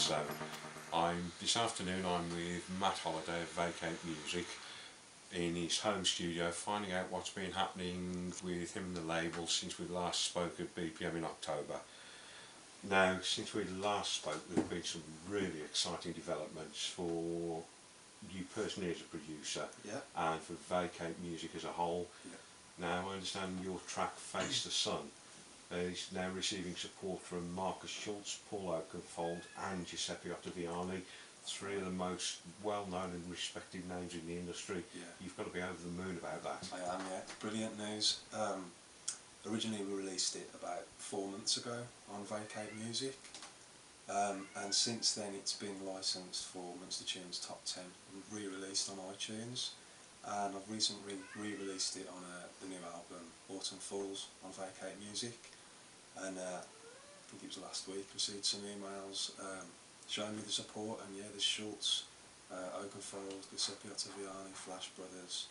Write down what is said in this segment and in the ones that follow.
So this afternoon I'm with Matt Holliday of Vacate Music in his home studio, finding out what's been happening with him and the label since we last spoke at BPM in October. Now, since we last spoke, there have been some really exciting developments for you personally as a producer, and for Vacate Music as a whole. Now, I understand your track Face the Sun is now receiving support from Marcus Schultz, Paul Oakenfold and Giuseppe Ottaviani, three of the most well-known and respected names in the industry. You've got to be over the moon about that. I am, yeah. Brilliant news. Originally we released it about 4 months ago on Vacate Music, and since then it's been licensed for Monster Tunes Top 10 and re-released on iTunes, and I've recently re-released it on the new album Autumn Falls on Vacate Music, and I think it was last week, received some emails showing me the support, and yeah, there's Schultz, Oakenfold, Giuseppe Ottaviani, Flash Brothers.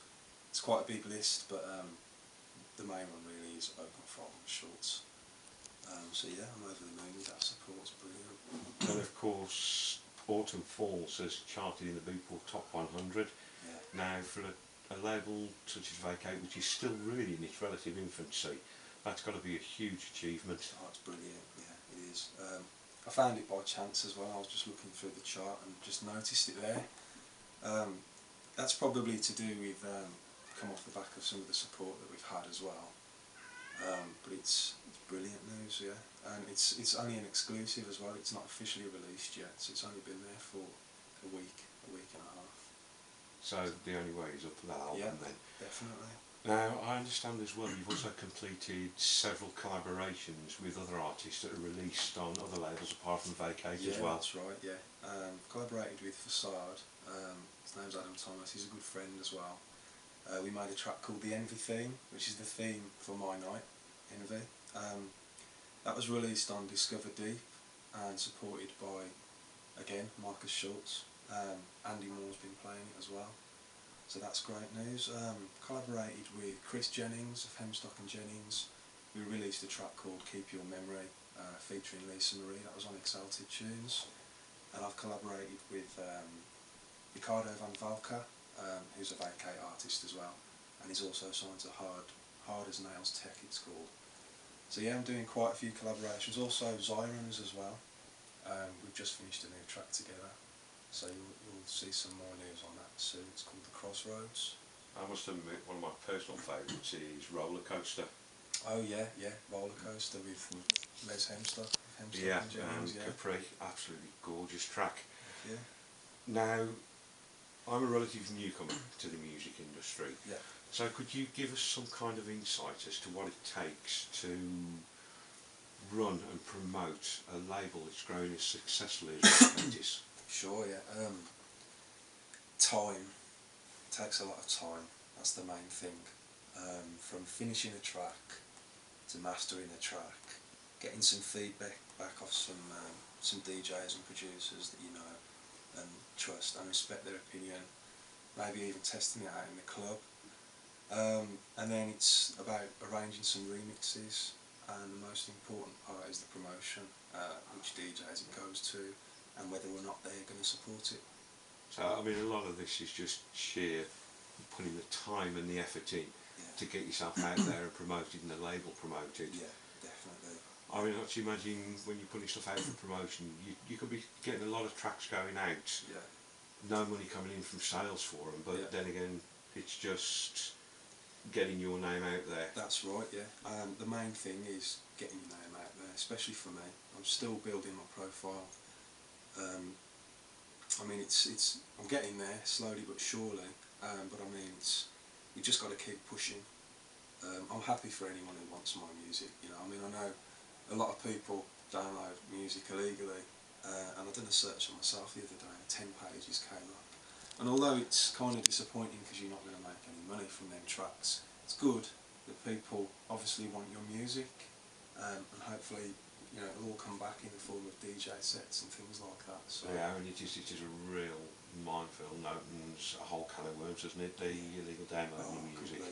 It's quite a big list, but the main one really is Oakenfold and Schultz. So yeah, I'm over the moon with that support, it's brilliant. And of course, Autumn Falls has charted in the Beatport Top 100. Now, for a label such as Vacate, which is still really in its relative infancy, that's got to be a huge achievement. Oh, it's brilliant, yeah, it is. I found it by chance as well. I was just looking through the chart and just noticed it there. That's probably to do with come off the back of some of the support that we've had as well. But it's brilliant news, yeah. And it's only an exclusive as well. It's not officially released yet, so it's only been there for a week and a half. So the only way is up for that album then. Definitely. Now, I understand as well you've also completed several collaborations with other artists that are released on other labels apart from Vacate as well. That's right, yeah. Collaborated with Facade. His name's Adam Thomas, he's a good friend as well. We made a track called The Envy Theme, which is the theme for my night, Envy. That was released on Discover Deep and supported by, again, Marcus Schultz. Andy Moore's been playing it as well, so that's great news. Collaborated with Chris Jennings of Hemstock and Jennings. We released a track called Keep Your Memory, featuring Lisa Marie. That was on Exalted Tunes. And I've collaborated with Ricardo van Valka, who's a Vacate artist as well, and he's also signed to Hard as Nails Tech, it's called. So yeah, I'm doing quite a few collaborations. Also Zyrons as well. We've just finished a new track together, so you'll see some more news on that soon. It's called The Crossroads. I must admit, one of my personal favourites is Roller Coaster. Oh yeah, Roller Coaster with Les Hemstock. And Capri, absolutely gorgeous track. Yeah. Now, I'm a relative newcomer to the music industry. So could you give us some kind of insight as to what it takes to run and promote a label that's growing as successfully as Vacate is? Sure, yeah. Time. It takes a lot of time. That's the main thing. From finishing a track to mastering a track, getting some feedback back off some DJs and producers that you know and trust and respect their opinion, maybe even testing it out in the club. And then it's about arranging some remixes, and the most important part is the promotion, which DJs it goes to and whether or not they're going to support it. So I mean, a lot of this is just sheer putting the time and the effort in to get yourself out there and promoted and the label promoted. Yeah, definitely. I mean, I can imagine when you're putting stuff out for promotion, you could be getting a lot of tracks going out, no money coming in from sales for them, but then again, it's just getting your name out there. That's right, yeah. The main thing is getting your name out there, especially for me. I'm still building my profile. I mean, I'm getting there slowly but surely, but I mean, you just got to keep pushing. I'm happy for anyone who wants my music, you know. I mean, I know a lot of people download music illegally, and I done a search on myself the other day and 10 pages came up. And although it's kind of disappointing because you're not going to make any money from them tracks, it's good that people obviously want your music, and hopefully, you know, it'll all come back in the form of DJ sets and things like that. So yeah, and it is a real minefield and opens a whole can of worms, doesn't it, the illegal downloading of music.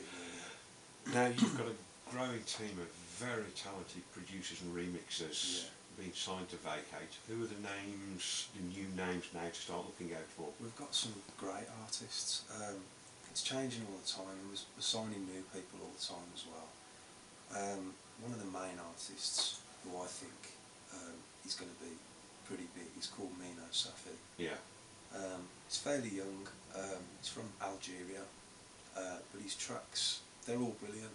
Now, you've got a growing team of very talented producers and remixers been signed to Vacate, who are the names, the new names now to start looking out for? We've got some great artists. It's changing all the time, and we're signing new people all the time as well. One of the main artists who I think is going to be pretty big is called Mino Safi. Yeah. He's fairly young. He's from Algeria, but his tracks, they're all brilliant,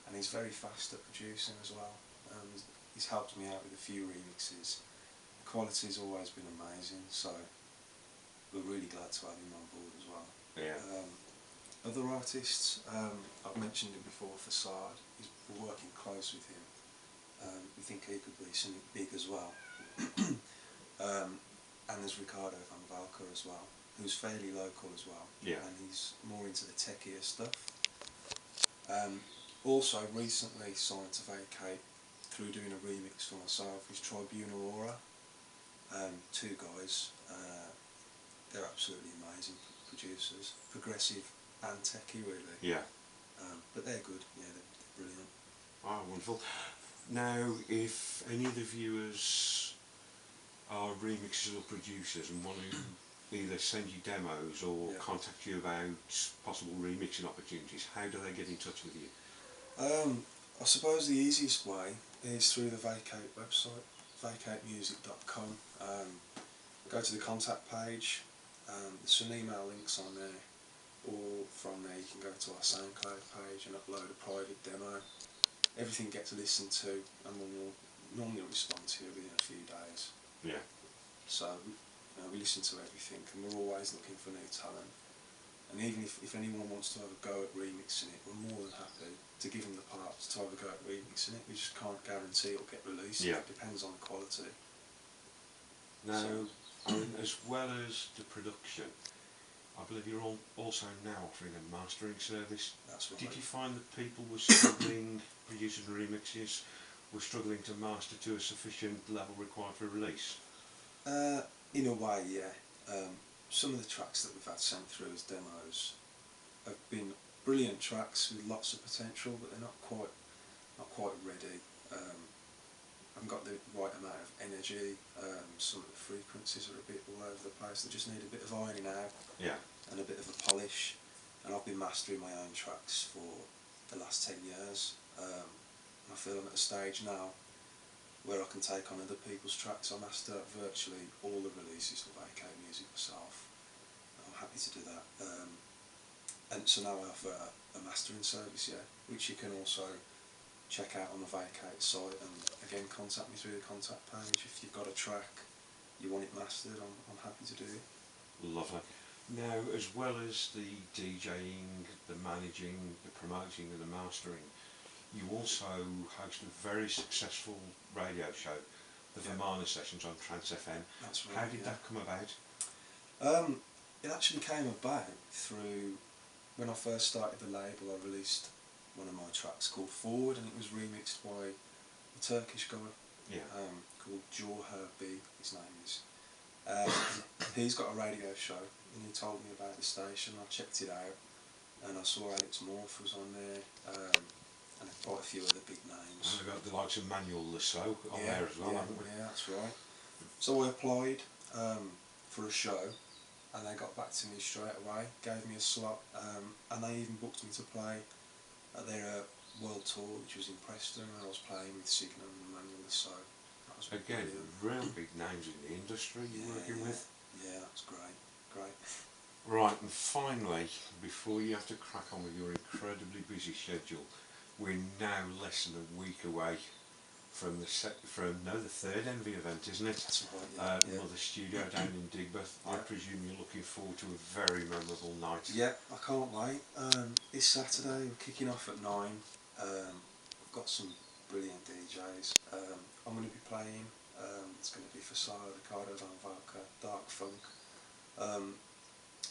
and he's very fast at producing as well. He's helped me out with a few remixes. The quality's always been amazing, so we're really glad to have him on board as well. Yeah. Other artists, I've mentioned him before, Facade. We're working close with him. We think he could be something big as well. And there's Ricardo van Valka as well, who's fairly local as well. Yeah. And he's more into the techier stuff. Also recently signed to Vacate through doing a remix for myself is Tribunal Aura. Two guys, they're absolutely amazing producers, progressive and techie really. Yeah. But they're good, yeah, they're brilliant. Ah, wonderful. Now, if any of the viewers are remixers or producers and want to either send you demos or contact you about possible remixing opportunities, how do they get in touch with you? I suppose the easiest way is through the Vacate website, vacatemusic.com. Go to the contact page, there's some email links on there, or from there you can go to our SoundCloud page and upload a private demo. Everything gets listened to, and we'll normally respond to you within a few days. Yeah. So we listen to everything, and we're always looking for new talent. And even if anyone wants to have a go at remixing it, we're more than happy to give them the parts to have a go at remixing it. We just can't guarantee it'll get released. Yeah. It depends on the quality. Now, I mean, as well as the production, I believe you're also now offering a mastering service. That's right. Did you find that people were struggling, producers and remixers were struggling to master to a sufficient level required for release? In a way, yeah. Some of the tracks that we've had sent through as demos have been brilliant tracks with lots of potential, but they're not quite ready. Haven't got the right amount of energy. Some of the frequencies are a bit all over the place. They just need a bit of ironing out. Yeah. And a bit of a polish. And I've been mastering my own tracks for the last 10 years. I feel I'm at a stage now where I can take on other people's tracks. I master virtually all the releases for Vacate Music myself. I'm happy to do that. And so now I offer a mastering service, yeah, which you can also check out on the Vacate site, and again contact me through the contact page. If you've got a track you want it mastered, I'm happy to do it. Lovely. Now, as well as the DJing, the managing, the promoting and the mastering, you also host a very successful radio show, the Vimana Sessions on Trans FM. That's right. How did that come about? It actually came about through when I first started the label. I released one of my tracks called Forward, and it was remixed by a Turkish guy called Jorher B, his name is. He's got a radio show, and he told me about the station. I checked it out, and I saw Alex Morph was on there, and quite a few other big names. And we've got the likes of Manuel Lasso on there as well, haven't we? Yeah, that's right. So I applied for a show, and they got back to me straight away, gave me a slot, and they even booked me to play at their world tour, which was in Preston, and I was playing with Signum and Manuel Lasso. Again, real big names in the industry you're working with. Yeah, that's great. Right, and finally, before you have to crack on with your incredibly busy schedule, we're now less than a week away from the third Envy event, isn't it? That's right, yeah. Another studio down in Digbeth. I presume you're looking forward to a very memorable night. Yeah, I can't wait. This Saturday we're kicking off at 9. We've got some brilliant DJs. I'm going to be playing. It's going to be Facade, Ricardo van Valka, Dark Funk,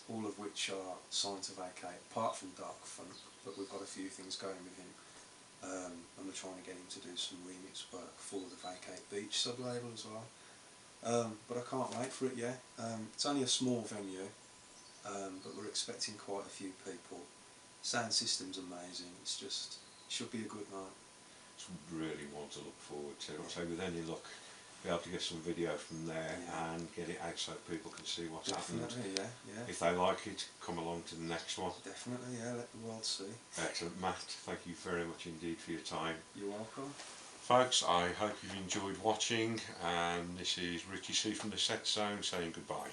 all of which are signed to Vacate, apart from Dark Funk, but we've got a few things going with him. And we're trying to get him to do some remix work for the Vacate Beach sub-label as well. But I can't wait for it, yeah. It's only a small venue, but we're expecting quite a few people. Sound system's amazing, it should be a good night. It's really one to look forward to. So with any luck, be able to get some video from there and get it out so people can see what's happened. Yeah. If they like it, come along to the next one. Definitely, yeah, let the world see. Excellent, Matt. Thank you very much indeed for your time. You're welcome. Folks, I hope you've enjoyed watching, and this is Richie C from the Set Zone saying goodbye.